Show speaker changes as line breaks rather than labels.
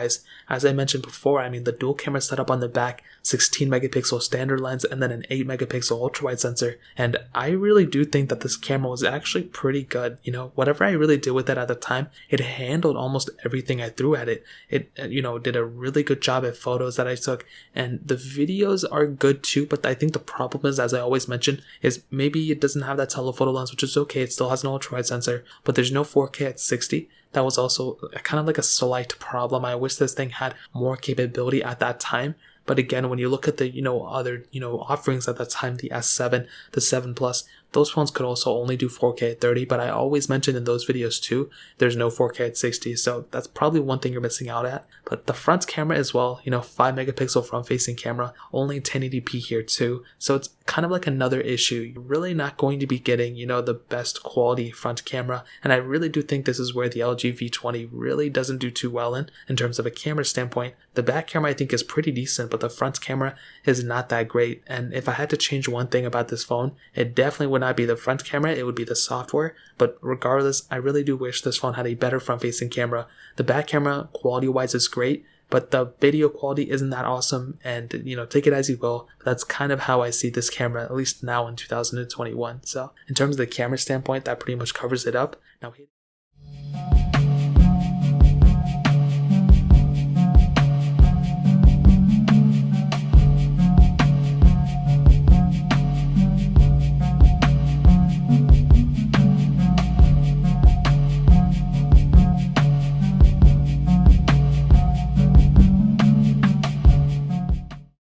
As I mentioned before, I mean, the dual camera setup on the back, 16 megapixel standard lens, and then an 8 megapixel ultra wide sensor. And I really do think that this camera was actually pretty good. You know, whatever I really did with it at the time, it handled almost everything I threw at it. It, you know, did a really good job at photos that I took, and the videos are good too. But I think the problem is, as I always mention, is maybe it doesn't have that telephoto lens, which is okay. It still has an ultra wide sensor, but there's no 4K at 60. That was also kind of like a slight problem. I wish this thing had more capability at that time. But again, when you look at the, other, offerings at that time, the S7, the 7 Plus, those phones could also only do 4K at 30, but I always mentioned in those videos too, there's no 4K at 60, so that's probably one thing you're missing out at. But the front camera as well, 5 megapixel front facing camera, only 1080p here too, so it's kind of like another issue. You're really not going to be getting, the best quality front camera, and I really do think this is where the LG V20 really doesn't do too well in terms of a camera standpoint. The back camera I think is pretty decent, but the front camera is not that great, and if I had to change one thing about this phone, it definitely would not be the front camera, it would be the software. But regardless, I really do wish this phone had a better front facing camera. The back camera quality wise is great, but the video quality isn't that awesome, and take it as you will. That's kind of how I see this camera, at least now in 2021. So in terms of the camera standpoint, that pretty much covers it up. Now